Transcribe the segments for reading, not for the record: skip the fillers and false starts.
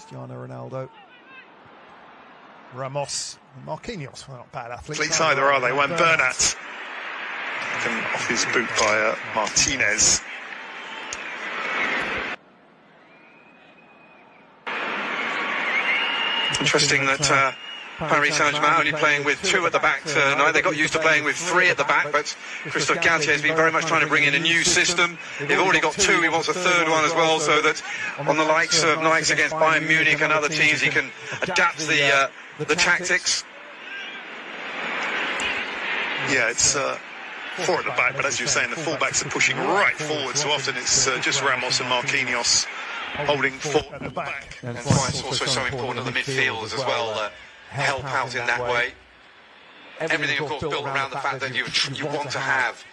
Cristiano Ronaldo. Ramos. Marquinhos, well, not bad athletes. Fleets either, are they? When Bernat taken off his boot by Martinez. Interesting that Paris Saint-Germain only playing with 2 at the back tonight. They got used to playing with 3 at the back, but Christophe Galtier has been very much trying to bring in a new system. They've already got 2, he wants a 3rd one as well, so that on the likes of nights against Bayern Munich and other teams, he can adapt the tactics. Yeah, it's 4 at the back, but as you're saying, the fullbacks are pushing right forward, so often it's just Ramos and Marquinhos holding 4 at the back. And why it's also so important that the midfielders as well help out in that way. Everything, of course, built around the fact that you want to have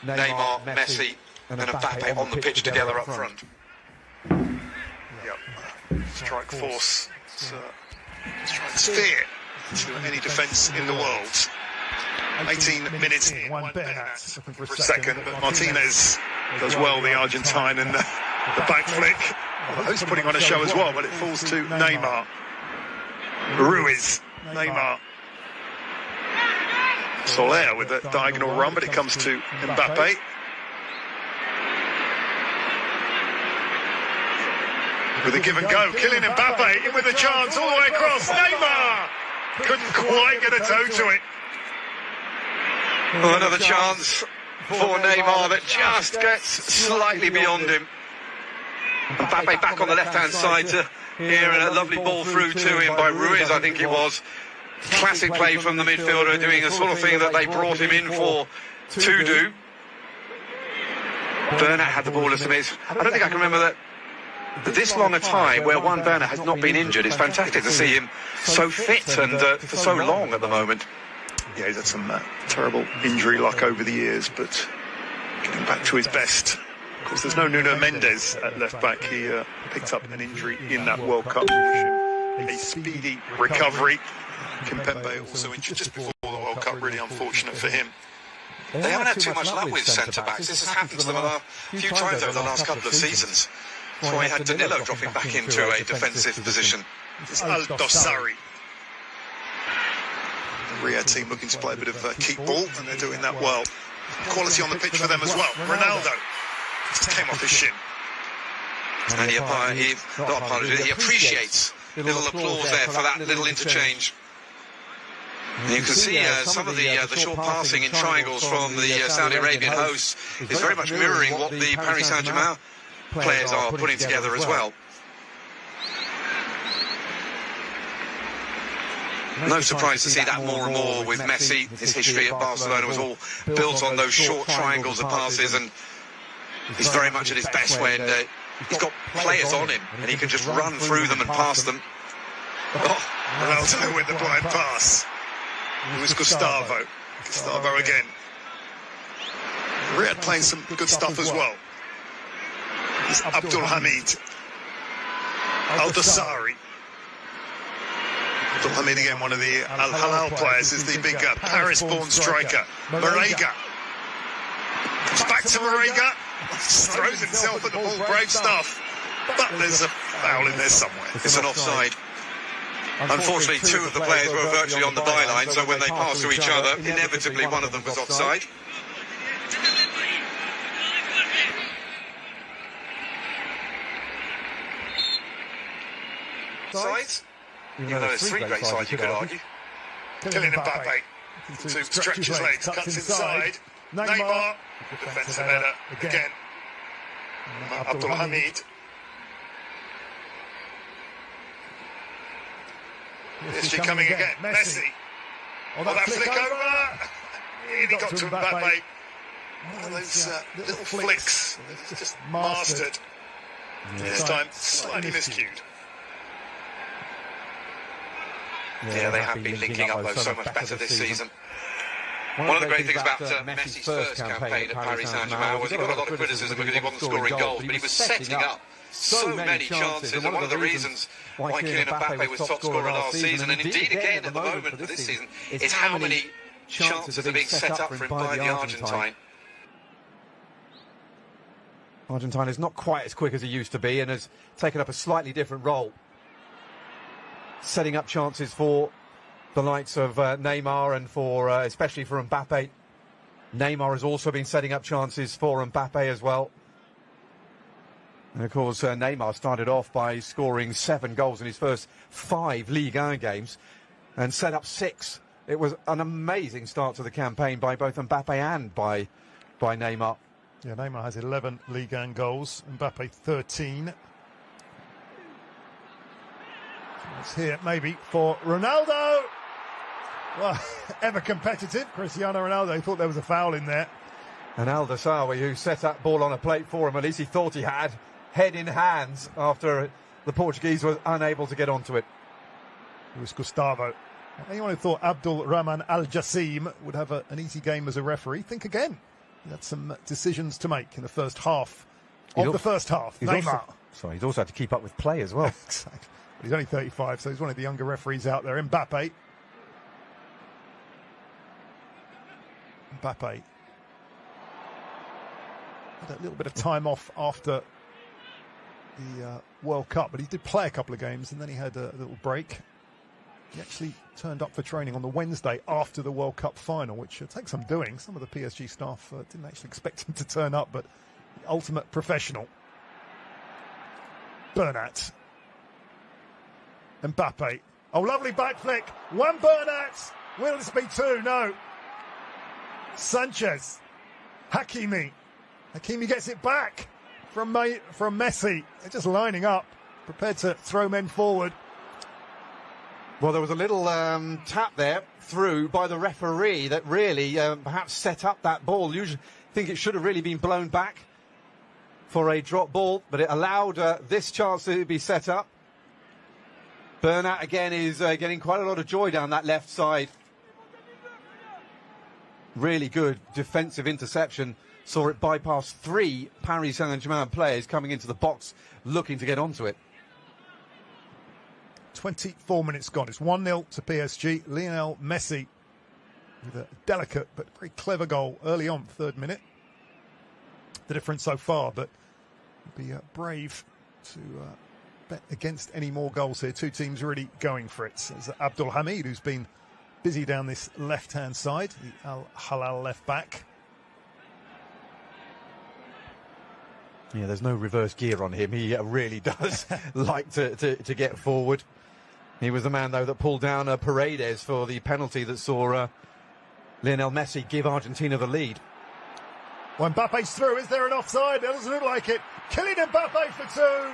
Neymar, Messi and Mbappe on the pitch together up front. Yep. Strike force. Strike fear to any defence in the world. 18 minutes in, 1 Bernat for a second, but Martinez does well, the Argentine, and the back flick. Well, who's putting on a show as well, but it falls to Neymar. Ruiz, Neymar. Soler with a diagonal run, but it comes to Mbappe. With a give and go, killing Mbappe, in with a chance, all the way across. Neymar couldn't quite get a toe to it. Well, another chance for Neymar that just gets slightly beyond him. Mbappe back on the left-hand side here, and a lovely ball through to him by Ruiz, I think it was. Classic play from the midfielder, doing the sort of thing that they brought him in for to do. Bernat had the ball as a miss. I don't think I can remember that this long a time where one Bernat has not been injured. It's fantastic to see him so fit and for so long at the moment. Yeah, he's had some terrible injury luck over the years, but getting back to his best. Of course, there's no Nuno Mendes at left back. He picked up an injury in that World Cup. A speedy recovery. Kimpembe also injured just before the World Cup. Really unfortunate for him. They haven't had too much luck with centre-backs. This has happened to them a few times over the last couple of seasons. That's why we had Danilo dropping back into a defensive position. It's Al-Dossari. The Riyadh team looking to play a bit of keep ball, and they're doing that well. Quality on the pitch for them as well. Ronaldo just came off his shin. And he appreciates little applause there for that little interchange. And you can see some of the short passing in triangles from the Saudi Arabian hosts is very much mirroring what the Paris Saint-Germain players are putting together as well. No surprise to see that more and more with Messi. His history at Barcelona was all built on those short triangles of passes, and he's very much at his best when he's got players on him and he can just run through them and pass them. Oh, Ronaldo with the blind pass. It was Gustavo. Gustavo again. Riyadh playing some good stuff as well. It's Abdul Hamid. Al-Dossari. Abdul Hamid again, one of the Al Hilal players, is the big Paris-born striker. Marega. Comes back to Marega. Throws himself at the ball, brave stuff. But there's a foul in there somewhere. It's an offside. Unfortunately, 2 of the players were virtually on the byline, so when they passed to each other, inevitably one of them was offside. Sides? Even though there's 3 great sides, you could argue. Kylian Mbappe to stretch his legs, cuts inside. Neymar, defensive header again. Abdul Hamid. PSG coming again. Messi. Oh, that flick over. He got to Mbappe. One of those little flicks. It's just mastered. This time, slightly miscued. Yeah, they have been linking up though so much better this season. One of the great things about Messi's first campaign at Paris Saint-Germain was he got a lot of criticism because he wasn't scoring goals, but he was setting up so many chances, and one of the reasons why Kylian Mbappe was top scorer last season, and indeed again at the moment for this season, is how many chances are being set up for him by the Argentine. Argentine is not quite as quick as he used to be and has taken up a slightly different role. setting up chances for the likes of Neymar and for especially for Mbappe. Neymar has also been setting up chances for Mbappe as well. And of course, Neymar started off by scoring 7 goals in his first 5 Ligue 1 games and set up 6. It was an amazing start to the campaign by both Mbappe and by Neymar. Yeah, Neymar has 11 Ligue 1 goals, Mbappe 13. It's here maybe for Ronaldo. Well, ever competitive, Cristiano Ronaldo thought there was a foul in there. And Al Dassawi, who set that ball on a plate for him, at least he thought he had, head in hands after the Portuguese were unable to get onto it. It was Gustavo. Anyone who thought Abdul Rahman Al Jassim would have an easy game as a referee, think again. He had some decisions to make in the first half. Neymar. He's also had to keep up with play as well. Exactly. But he's only 35, so he's one of the younger referees out there. Mbappe. Had a little bit of time off after the World Cup, but he did play a couple of games and then he had a little break. He actually turned up for training on the Wednesday after the World Cup final, which takes some doing. Some of the PSG staff didn't actually expect him to turn up, but the ultimate professional. Bernat. Mbappe. Oh, lovely back flick. One Bernat. Will this be 2? No. Sanchez. Hakimi. Hakimi gets it back from Messi. They're just lining up, prepared to throw men forward. Well, there was a little tap there through by the referee that really perhaps set up that ball. Usually, I think it should have really been blown back for a drop ball, but it allowed this chance to be set up. Bernat again is getting quite a lot of joy down that left side. Really good defensive interception. Saw it bypass 3 Paris Saint-Germain players coming into the box looking to get onto it. 24 minutes gone. It's 1-0 to PSG. Lionel Messi with a delicate but very clever goal early on, 3rd minute. The difference so far, but be brave to bet against any more goals here. 2 teams really going for it. There's Abdul Hamid, who's been busy down this left-hand side, the Al Hilal left back. Yeah, there's no reverse gear on him. He really does like to get forward. He was the man, though, that pulled down Paredes for the penalty that saw Lionel Messi give Argentina the lead. Well, Mbappe's through. Is there an offside? It doesn't look like it. Kylian Mbappe for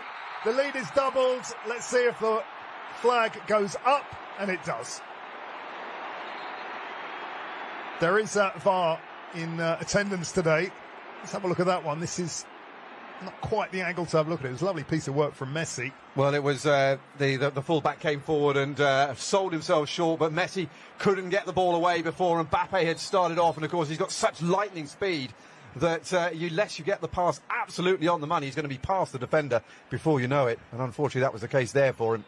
2. The lead is doubled. Let's see if the flag goes up, and it does. There is VAR in attendance today. Let's have a look at that one. This is not quite the angle to have a look at it. It was a lovely piece of work from Messi. Well, it was the fullback came forward and sold himself short, but Messi couldn't get the ball away before Mbappe had started off. And, of course, he's got such lightning speed that unless you get the pass absolutely on the money, he's going to be past the defender before you know it. And, unfortunately, that was the case there for him.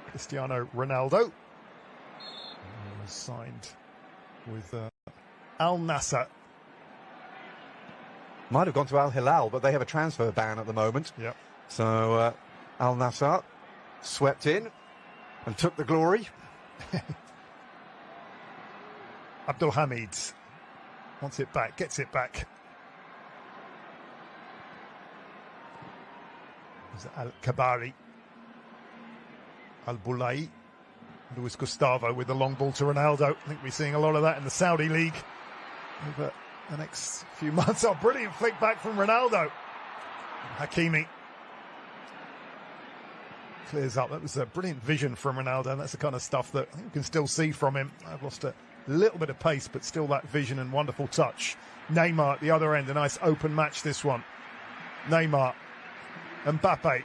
Cristiano Ronaldo signed with Al Nasser. Might have gone to Al Hilal, but they have a transfer ban at the moment. Yep. So Al Nasser swept in and took the glory. Abdul Hamid wants it back, gets it back. Al Kabari. Al Boulay. Luis Gustavo with the long ball to Ronaldo. I think we're seeing a lot of that in the Saudi League over the next few months. Oh, brilliant flick back from Ronaldo. Hakimi clears up. That was a brilliant vision from Ronaldo, and that's the kind of stuff that I think we can still see from him. I've lost a little bit of pace, but still that vision and wonderful touch. Neymar at the other end, a nice open match this one. Neymar, Mbappe.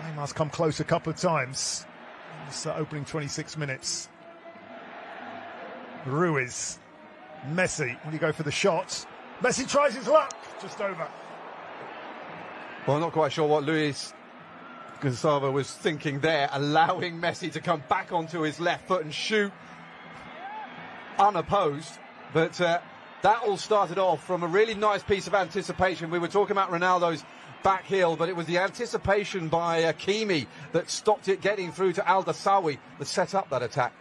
Neymar's come close a couple of times in this opening 26 minutes. Ruiz. Messi, when you go for the shot. Messi tries his luck, just over. Well, I'm not quite sure what Luis Gustavo was thinking there, allowing Messi to come back onto his left foot and shoot unopposed. But that all started off from a really nice piece of anticipation. We were talking about Ronaldo's back heel, but it was the anticipation by Hakimi that stopped it getting through to Al-Dasawi that set up that attack.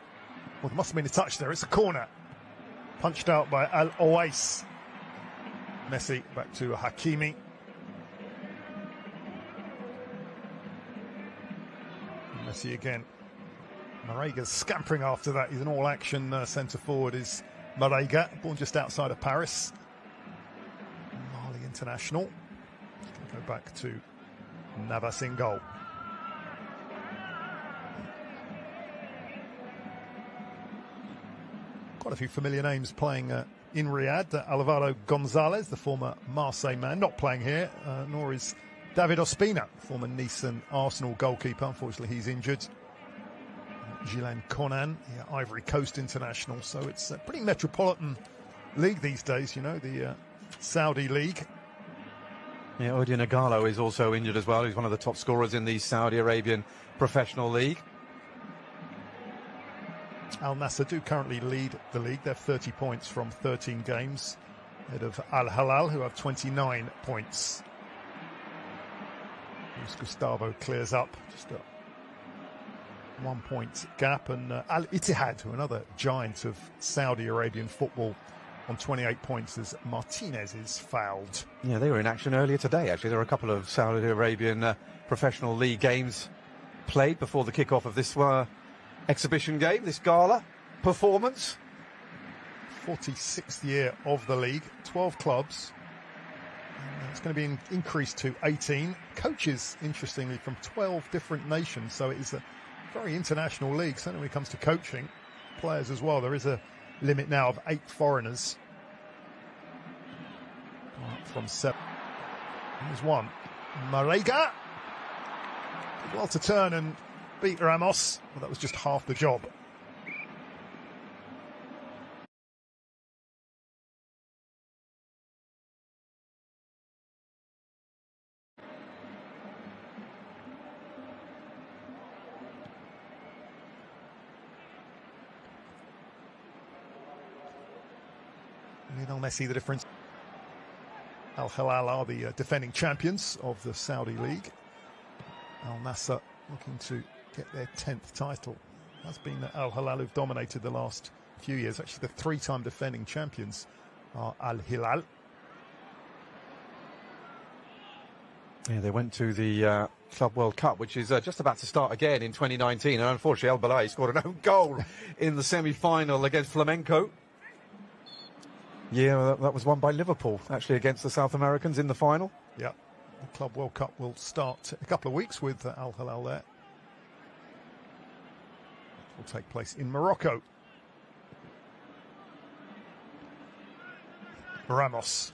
Well, there must have been a touch there. It's a corner. Punched out by Al-Owais. Messi back to Hakimi. Messi again. Maraga's scampering after that. He's an all-action centre forward, is Maraga, born just outside of Paris. Mali international. Just going to go back to Navas in goal. Quite a few familiar names playing in Riyadh. Alvaro Gonzalez, the former Marseille man, not playing here, nor is David Ospina, former Nice and Arsenal goalkeeper. Unfortunately, he's injured. Ghislaine Konan, Ivory Coast international. So it's a pretty metropolitan league these days, you know, the Saudi league. Yeah, Odion Igalo is also injured as well. He's one of the top scorers in the Saudi Arabian professional league. Al Nasser do currently lead the league. They're 30 points from 13 games, ahead of Al Hilal, who have 29 points. Luis Gustavo clears up, just a 1 point gap, and Al Ittihad, who are another giant of Saudi Arabian football, on 28 points as Martinez is fouled. Yeah, they were in action earlier today, actually. There were a couple of Saudi Arabian professional league games played before the kickoff of this exhibition game, this gala performance. 46th year of the league, 12 clubs. And it's going to be increased to 18. Coaches, interestingly, from 12 different nations, so it is a very international league, certainly when it comes to coaching. Players as well, there is a limit now of 8 foreigners. From 7. Here's one. Marega. Well to turn and beat Ramos. Well, that was just half the job. Lionel Messi, the difference. Al Hilal are the defending champions of the Saudi League. Al Nasser looking to get their 10th title. That's been Al Hilal who've dominated the last few years. Actually, the 3-time defending champions are Al Hilal. Yeah, they went to the Club World Cup, which is just about to start again in 2019. And unfortunately, El Balai scored an own goal in the semi-final against Flamenco. Yeah, that was won by Liverpool, actually, against the South Americans in the final. Yeah, the Club World Cup will start in a couple of weeks with Al Hilal there. It will take place in Morocco. Ramos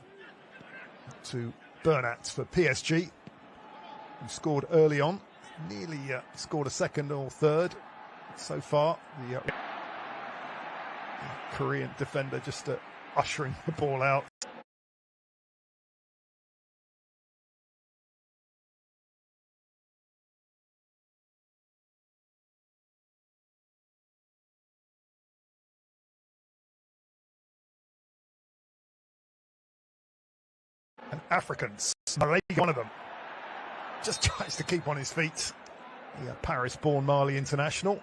to Bernat for PSG, who scored early on, nearly scored a second or third so far. The Korean defender just ushering the ball out. And Africans, Mali, one of them, just tries to keep on his feet. The Paris-born Mali international.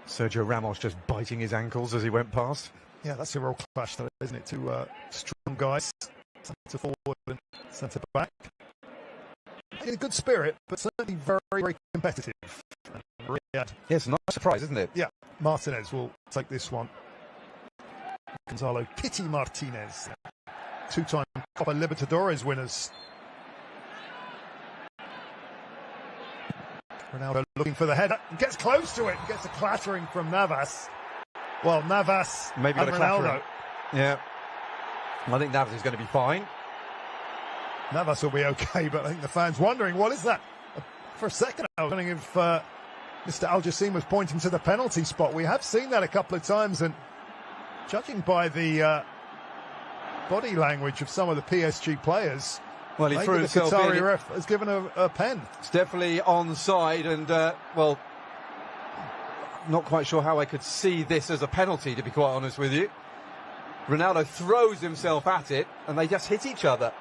Sergio Ramos just biting his ankles as he went past. Yeah, that's a real clash, though, isn't it? Two strong guys, centre forward and centre back. In a good spirit, but certainly very, very competitive. Yeah, it's a nice surprise, isn't it? Yeah, Martinez will take this one. Gonzalo Pity Martinez, 2-time Copa Libertadores winners. Ronaldo looking for the header, gets close to it, gets a clattering from Navas. Well, Navas maybe and Ronaldo. Yeah, I think Navas is going to be fine. Navas will be okay, but I think the fans wondering, what is that? For a second, I was wondering if Mr. Al Jassim was pointing to the penalty spot. We have seen that a couple of times, and judging by the body language of some of the PSG players, well, he threw himself in. The Qatari ref has given a pen. It's definitely onside, and well, not quite sure how I could see this as a penalty, to be quite honest with you. Ronaldo throws himself at it, and they just hit each other.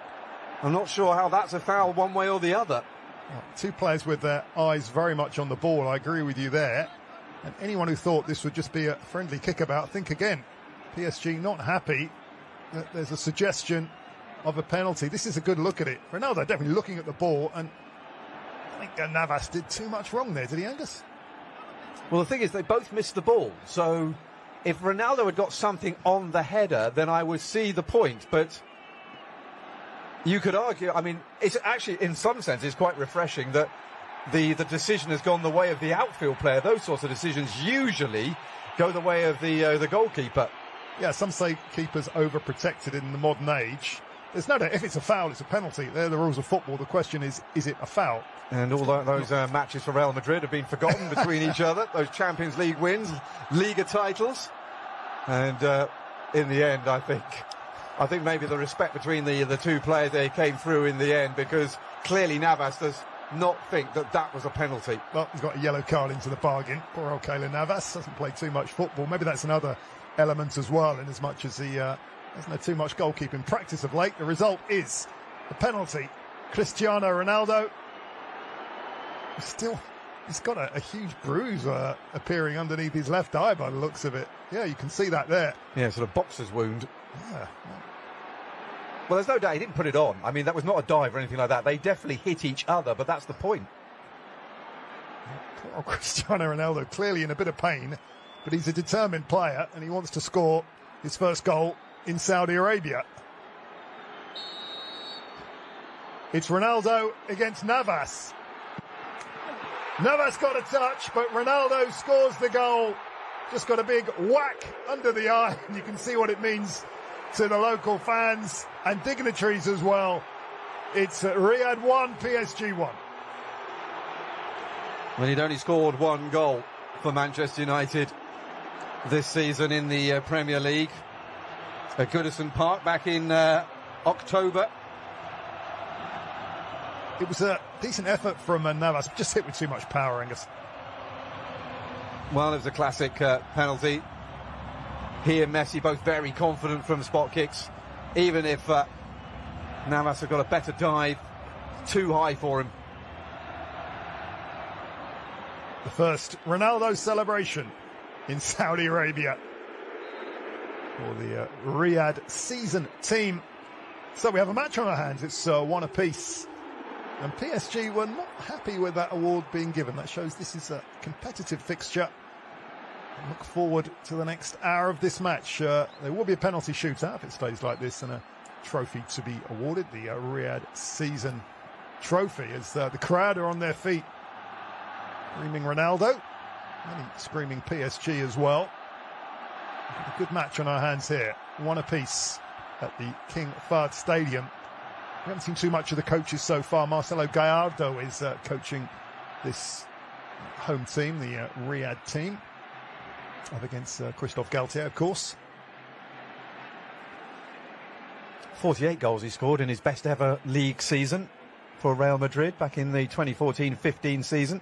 I'm not sure how that's a foul one way or the other. Well, two players with their eyes very much on the ball. I agree with you there. And anyone who thought this would just be a friendly kickabout, think again. PSG not happy that there's a suggestion of a penalty. This is a good look at it. Ronaldo definitely looking at the ball, and I think Navas did too much wrong there, did he, Angus? Well, the thing is, they both missed the ball. So if Ronaldo had got something on the header, then I would see the point. But you could argue, I mean, it's actually, in some sense, it's quite refreshing that the decision has gone the way of the outfield player. Those sorts of decisions usually go the way of the goalkeeper. Yeah, some say keepers overprotected in the modern age. There's no doubt, if it's a foul, it's a penalty. They're the rules of football. The question is it a foul? And all those matches for Real Madrid have been forgotten between each other. Those Champions League wins, Liga titles. And in the end, I think maybe the respect between the two players, they came through in the end, because clearly Navas does not think that was a penalty. Well, he's got a yellow card into the bargain. Poor old Keylor Navas doesn't play too much football. Maybe that's another element as well, in as much as he hasn't had too much goalkeeping practice of late. The result is a penalty. Cristiano Ronaldo, he's got a huge bruise appearing underneath his left eye by the looks of it. Yeah, you can see that there. Yeah, sort of boxer's wound. Yeah. Well, there's no doubt he didn't put it on. I mean, that was not a dive or anything like that. They definitely hit each other, but that's the point. Oh, Cristiano Ronaldo clearly in a bit of pain, but he's a determined player and he wants to score his first goal in Saudi Arabia. It's Ronaldo against Navas. Navas got a touch, but Ronaldo scores the goal. Just got a big whack under the eye, and you can see what it means to the local fans and dignitaries as well. It's Riyadh 1, PSG 1. Well, he'd only scored one goal for Manchester United this season in the Premier League at Goodison Park back in October. It was a decent effort from Navas, just hit with too much power, Angus. Well, it was a classic penalty. He and Messi both very confident from spot kicks. Even if Navas had got a better dive, too high for him. The first Ronaldo celebration in Saudi Arabia for the Riyadh season team. So we have a match on our hands. It's one apiece. And PSG were not happy with that award being given. That shows this is a competitive fixture. Look forward to the next hour of this match. There will be a penalty shootout if it stays like this, and a trophy to be awarded, the Riyadh season trophy, as the crowd are on their feet screaming Ronaldo, many screaming PSG as well. A good match on our hands here, one apiece at the King Fahd Stadium. We haven't seen too much of the coaches so far. Marcelo Gallardo is coaching this home team, the Riyadh team, up against Christophe Galtier, of course. 48 goals he scored in his best ever league season for Real Madrid back in the 2014-15 season.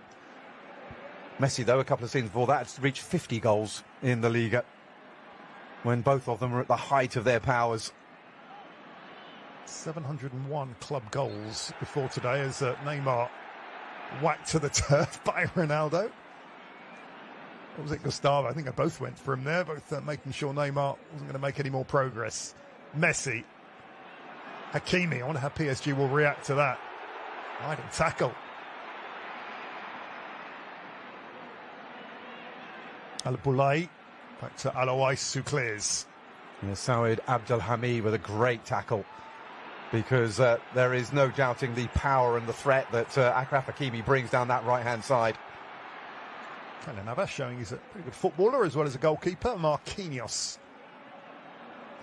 Messi, though, a couple of seasons before that, has reached 50 goals in the Liga when both of them were at the height of their powers. 701 club goals before today as Neymar whacked to the turf by Ronaldo. What was it, Gustavo? I think they both went for him there, both making sure Neymar wasn't going to make any more progress. Messi. Hakimi. I wonder how PSG will react to that. Riding tackle. Al-Boulaye. Back to Alois Souclaires. Yeah, Saoued Abdelhamid with a great tackle, because there is no doubting the power and the threat that Achraf Hakimi brings down that right-hand side. Keylor Navas showing he's a pretty good footballer as well as a goalkeeper. Marquinhos.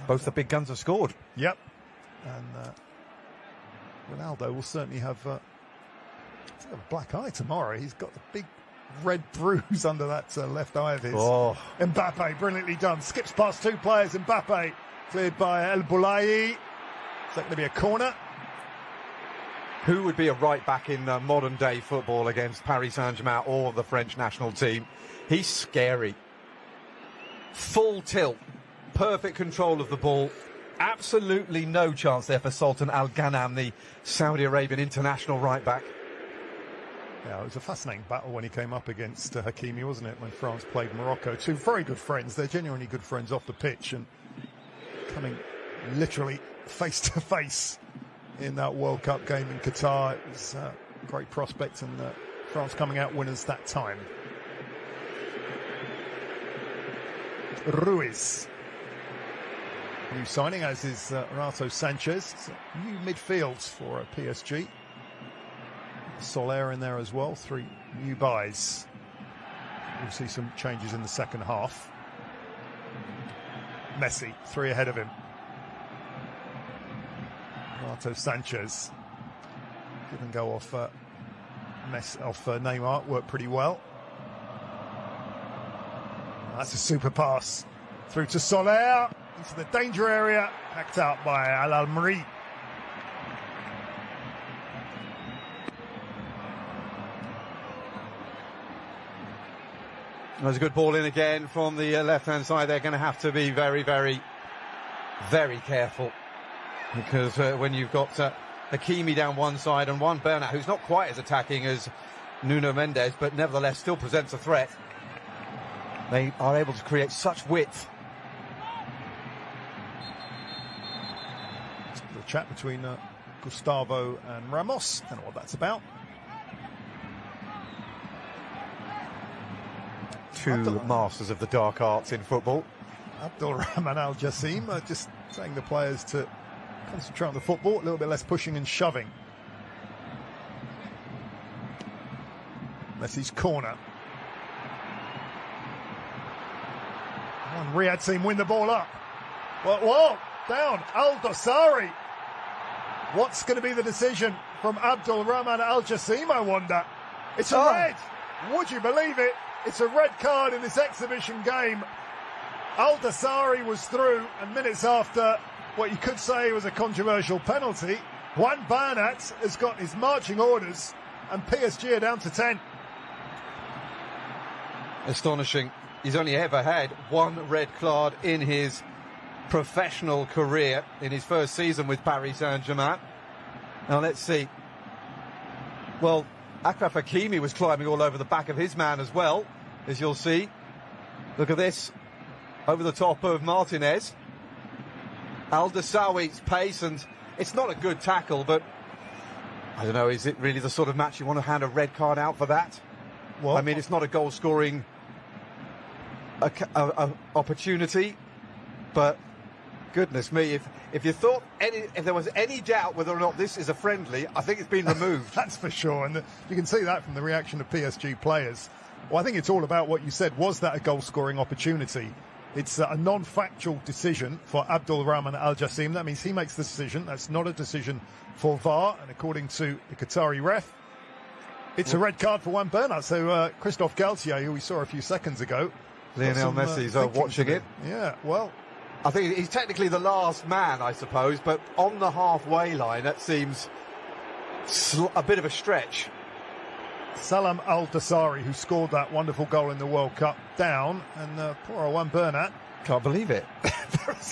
Both the big guns have scored. Yep. And Ronaldo will certainly have a black eye tomorrow. He's got the big red bruise under that left eye of his. Oh. Mbappe, brilliantly done. Skips past two players. Mbappe cleared by El Boulaye. Is that going to be a corner? Who would be a right back in modern day football against Paris Saint-Germain or the French national team? He's scary. Full tilt, perfect control of the ball, Absolutely no chance there for Sultan Al Ghanam, the Saudi Arabian international right-back. Yeah, it was a fascinating battle when he came up against Hakimi, wasn't it, when France played Morocco. Two very good friends. They're genuinely good friends off the pitch, and coming literally face to face in that World Cup game in Qatar. It was a great prospect, and France coming out winners that time. Ruiz, new signing, as is Renato Sanchez. New midfields for PSG. Soler in there as well. 3 new buys. We'll see some changes in the second half. Messi, 3 ahead of him. Renato Sanchez. Give and go off Neymar. Worked pretty well. That's a super pass. Through to Soler. Into the danger area. Hacked out by Al-Almri. There's a good ball in again from the left-hand side. They're going to have to be very, very, very careful. Because when you've got Hakimi down one side and Juan Bernat, who's not quite as attacking as Nuno Mendes, but nevertheless still presents a threat, they are able to create such width. The chat between Gustavo and Ramos. Don't know what that's about. Two masters of the dark arts in football. Abdul Rahman Al Jassim just saying the players to concentrate on the football, a little bit less pushing and shoving. Messi's corner. One Riyadh team win the ball up. Whoa, down. Al Dossari. What's going to be the decision from Abdul Rahman Al Jassim, I wonder? It's a red. Would you believe it? It's a red card in this exhibition game. Al Dossari was through, and minutes after what you could say was a controversial penalty, Juan Bernat has got his marching orders, and PSG are down to 10. Astonishing. He's only ever had 1 red card in his professional career, in his first season with Paris Saint-Germain. Now let's see. Well, Achraf Hakimi was climbing all over the back of his man as well, as you'll see. Look at this. Over the top of Martinez. Al Dossari's pace, and it's not a good tackle, but I don't know, is it really the sort of match you want to hand a red card out for that? Well, I mean, it's not a goal-scoring opportunity, but goodness me, if you thought if there was any doubt whether or not this is a friendly, I think it's been removed. That's for sure, and you can see that from the reaction of PSG players. Well, I think it's all about what you said. Was that a goal-scoring opportunity? It's a non-factual decision for Abdul Rahman Al Jassim. That means he makes the decision. That's not a decision for VAR, and according to the Qatari ref, it's a red card for Juan Bernat. So Christophe Galtier, who we saw a few seconds ago, Lionel Messi's watching it. Yeah, well, I think he's technically the last man, I suppose, but on the halfway line, that seems a bit of a stretch. Salam Al Dossari, who scored that wonderful goal in the World Cup, down, and poor Juan Bernat. Can't believe it.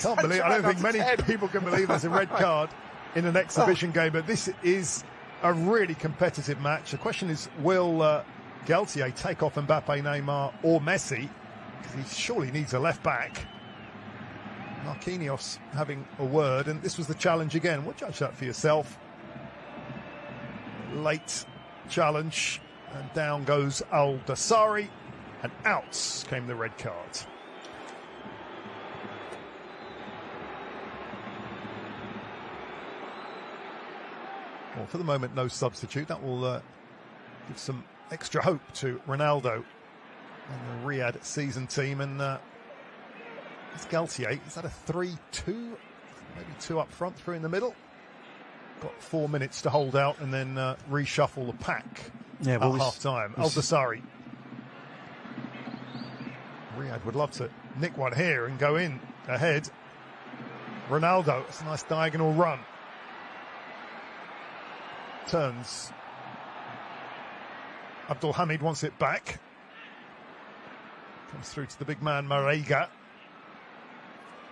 Can't believe. I don't think many people can believe there's a red card in an exhibition game, but this is a really competitive match. The question is, will Galtier take off Mbappe, Neymar, or Messi? Because he surely needs a left back. Marquinhos having a word, and this was the challenge again. We'll judge that for yourself. Late challenge, and down goes Al Dossari, and out came the red card. Well, for the moment, no substitute. That will give some extra hope to Ronaldo and the Riyadh season team. And it's Galtier. Is that a 3-2? Maybe 2 up front, 3 in the middle. Got 4 minutes to hold out and then reshuffle the pack at half-time. Al Dossari. Riyadh would love to nick one here and go in ahead. Ronaldo, it's a nice diagonal run. Turns. Abdul Hamid wants it back. Comes through to the big man, Marega.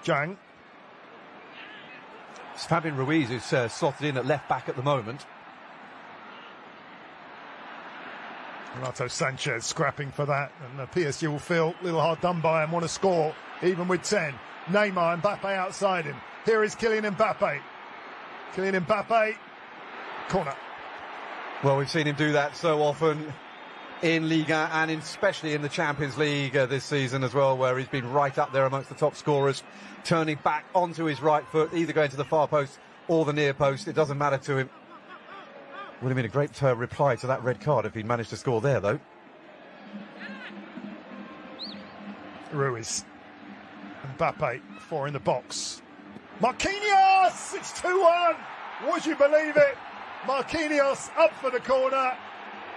Jang. It's Fabian Ruiz who's slotted in at left back at the moment. Renato Sanchez scrapping for that, and PSG will feel a little hard done by and want to score, even with 10. Neymar, Mbappe outside him. Here is Kylian Mbappe. Kylian Mbappe, corner. Well, we've seen him do that so often in Liga and especially in the Champions League this season as well, where he's been right up there amongst the top scorers, turning back onto his right foot, either going to the far post or the near post. It doesn't matter to him. Would have been a great reply to that red card if he'd managed to score there, though. Ruiz. Mbappe, 4 in the box. Marquinhos! It's 2-1! Would you believe it? Marquinhos up for the corner.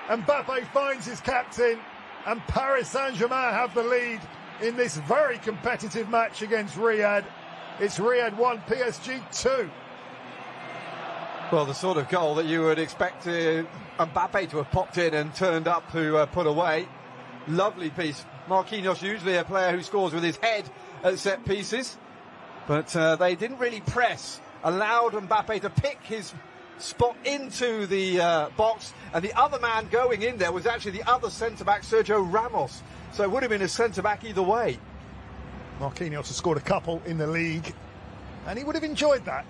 Mbappe finds his captain, and Paris Saint-Germain have the lead in this very competitive match against Riyadh. It's Riyadh 1, PSG 2. Well, the sort of goal that you would expect Mbappe to have popped in and turned up to put away. Lovely piece. Marquinhos, usually a player who scores with his head at set pieces, but they didn't really press, allowed Mbappe to pick his spot into the box, and the other man going in there was actually the other centre-back, Sergio Ramos. So it would have been a centre-back either way. Marquinhos has scored a couple in the league, and he would have enjoyed that.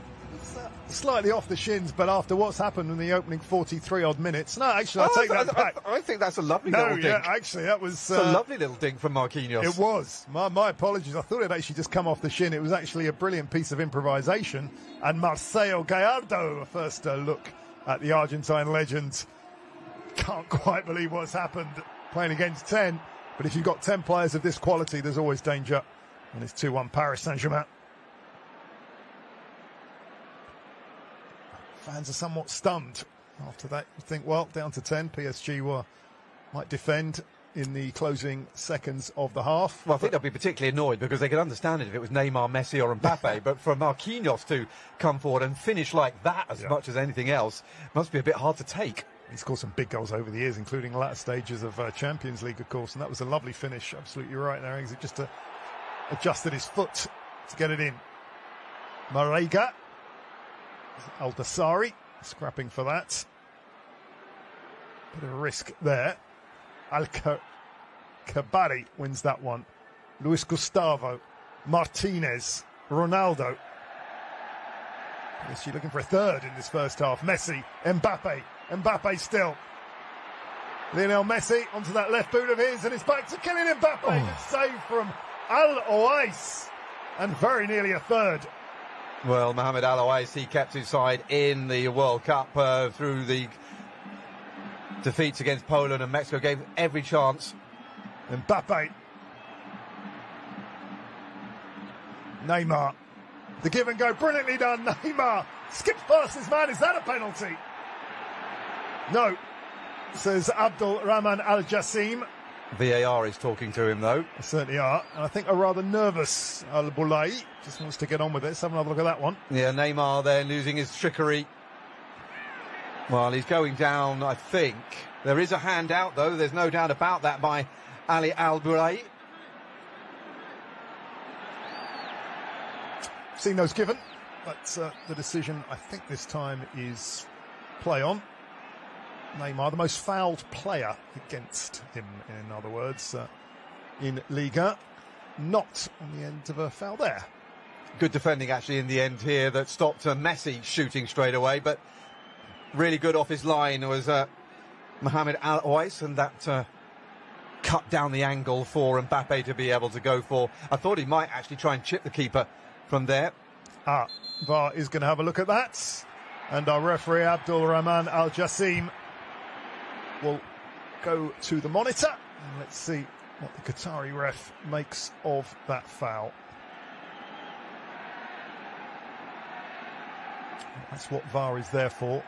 It's slightly off the shins, but after what's happened in the opening 43-odd minutes... No, actually, I take that back. I think that's a lovely little dink. Yeah, actually, that was... It's a lovely little dink from Marquinhos. It was. My apologies. I thought it had actually just come off the shin. It was actually a brilliant piece of improvisation. And Marcelo Gallardo, a first look at the Argentine legend. Can't quite believe what's happened playing against 10. But if you've got 10 players of this quality, there's always danger. And it's 2-1 Paris Saint-Germain. Fans are somewhat stunned after that. You think, well, down to 10, PSG might defend in the closing seconds of the half. Well, I think they'll be particularly annoyed because they could understand it if it was Neymar, Messi or Mbappe, but for Marquinhos to come forward and finish like that as much as anything else must be a bit hard to take. He's scored some big goals over the years, including the latter stages of Champions League, of course, and that was a lovely finish. Absolutely right there. He just adjusted his foot to get it in. Marega. Al-Dassari scrapping for that. Bit of a risk there. Al-Kabari wins that one. Luis Gustavo, Martinez, Ronaldo. Is she looking for a third in this first half? Messi, Mbappe still. Lionel Messi onto that left boot of his, and it's back to Kylian Mbappe. Good save from Al-Owais, and very nearly a third. Well, Mohamed Al-Owais, he kept his side in the World Cup through the defeats against Poland and Mexico, gave every chance. Mbappe. Neymar. The give and go, brilliantly done. Neymar skips past his man. Is that a penalty? No, says Abdul Rahman Al Jassim. VAR is talking to him, though. They certainly are. And I think a rather nervous Al Boulay just wants to get on with it. Let's have another look at that one. Yeah, Neymar there losing his trickery. Well, he's going down, I think. There is a hand out, though. There's no doubt about that by Ali Al Boulay. Seen those given, but the decision, I think this time, is play on. Neymar, the most fouled player against him, in other words, in Liga. Not on the end of a foul there. Good defending, actually, in the end here that stopped Messi shooting straight away, but really good off his line was Mohamed Al-Owais, and that cut down the angle for Mbappe to be able to go for. I thought he might actually try and chip the keeper from there. VAR is going to have a look at that, and our referee Abdul Rahman Al Jassim will go to the monitor, and let's see what the Qatari ref makes of that foul. That's what VAR is there for.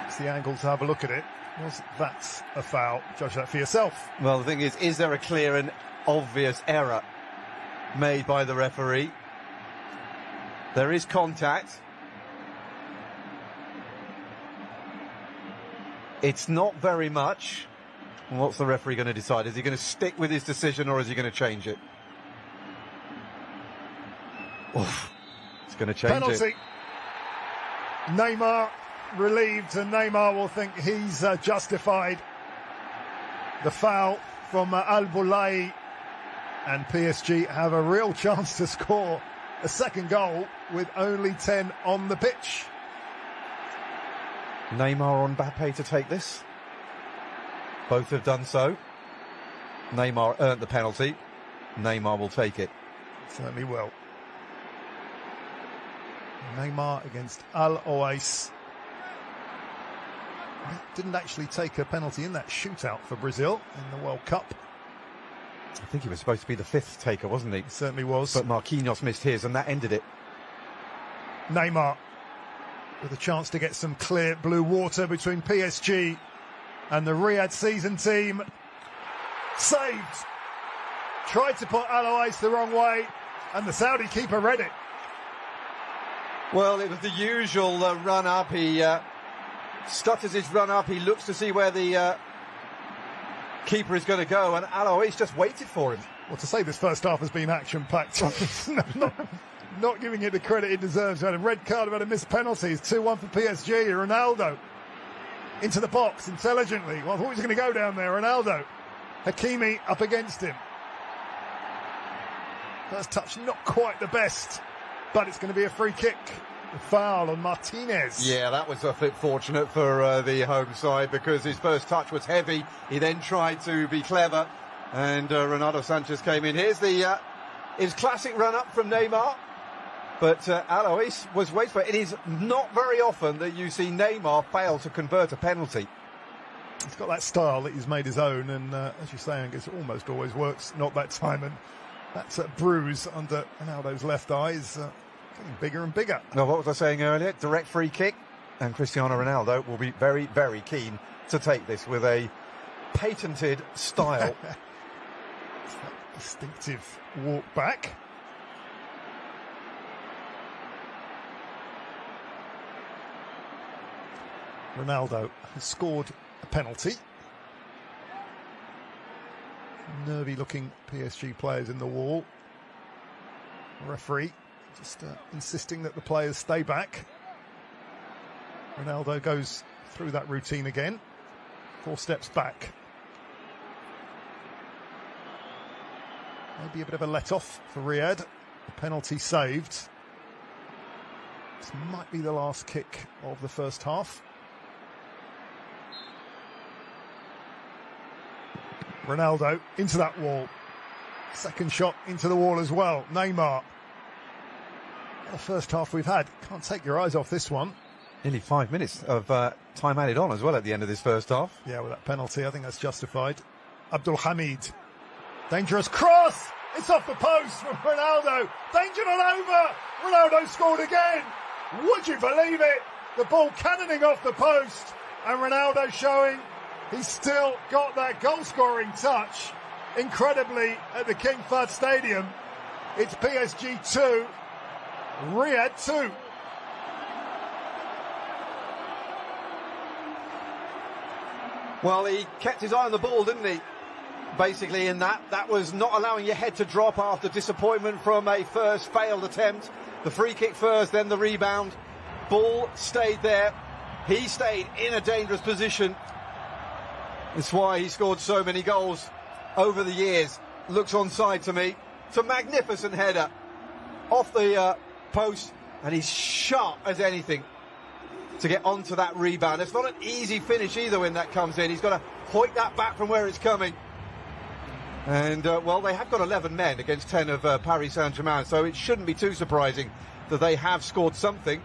It's the angle to have a look at it. Was that a foul? Judge that for yourself. Well, the thing is there a clear and obvious error made by the referee? There is contact. It's not very much. What's the referee going to decide? Is he going to stick with his decision or is he going to change it? going to change Penalty. it. Neymar relieved, and Neymar will think he's justified the foul from Al-Boulaye, and PSG have a real chance to score a second goal with only 10 on the pitch. Neymar on Mbappe to take this. Both have done so. Neymar earned the penalty. Neymar will take it. Certainly will. Neymar against Al-Oais. Didn't actually take a penalty in that shootout for Brazil in the World Cup. I think he was supposed to be the fifth taker, wasn't he? Certainly was. But Marquinhos missed his, and that ended it. Neymar with a chance to get some clear blue water between PSG and the Riyadh season team. Saved. Tried to put Al-Oais the wrong way, and the Saudi keeper read it. Well, it was the usual run-up. He stutters his run-up. He looks to see where the keeper is going to go, and Al-Oais just waited for him. Well, to say this first half has been action-packed, not giving it the credit it deserves. We've had a red card, we've had a missed penalties. 2-1 for PSG. Ronaldo into the box intelligently. Well, I thought he was going to go down there. Ronaldo. Hakimi up against him. First touch not quite the best, but it's going to be a free kick. A foul on Martinez. Yeah, that was a bit fortunate for the home side, because his first touch was heavy. He then tried to be clever, and Ronaldo Sanchez came in. Here's the his classic run-up from Neymar, but Al-Oais was waiting for it. It is not very often that you see Neymar fail to convert a penalty. He's got that style that he's made his own, and as you say, I guess it almost always works. Not that time, and that's a bruise under Ronaldo's left eye is getting bigger and bigger. Now, what was I saying earlier? Direct free kick, and Cristiano Ronaldo will be very, very keen to take this with a patented style. Distinctive walk back. Ronaldo has scored a penalty. Nervy looking PSG players in the wall. Referee just insisting that the players stay back. Ronaldo goes through that routine again. 4 steps back. Maybe a bit of a let-off for Riyadh. The penalty saved. This might be the last kick of the first half. Ronaldo into that wall. Second shot into the wall as well. Neymar. The first half we've had. Can't take your eyes off this one. Nearly 5 minutes of time added on as well at the end of this first half. Yeah, with that penalty, I think that's justified. Abdul Hamid. Dangerous cross. It's off the post from Ronaldo. Danger not over. Ronaldo scored again. Would you believe it? The ball cannoning off the post, and Ronaldo showing he's still got that goal-scoring touch. Incredibly, at the King Fahd Stadium, it's PSG 2, Riyadh 2. Well, he kept his eye on the ball, didn't he? Basically, in that was not allowing your head to drop after disappointment from a first failed attempt. The free kick first, then the rebound. Ball stayed there. He stayed in a dangerous position. That's why he scored so many goals over the years. Looks onside to me. It's a magnificent header off the post, and he's sharp as anything to get onto that rebound. It's not an easy finish either when that comes in. He's got to hoik that back from where it's coming. And, well, they have got 11 men against 10 of Paris Saint-Germain, so it shouldn't be too surprising that they have scored something.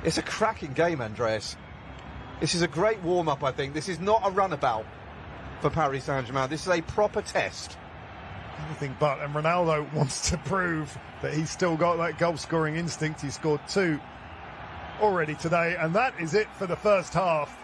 It's a cracking game, Andreas. This is a great warm-up, I think. This is not a runabout for Paris Saint-Germain. This is a proper test. Anything but, and Ronaldo wants to prove that he's still got that goal-scoring instinct. He scored 2 already today, and that is it for the first half.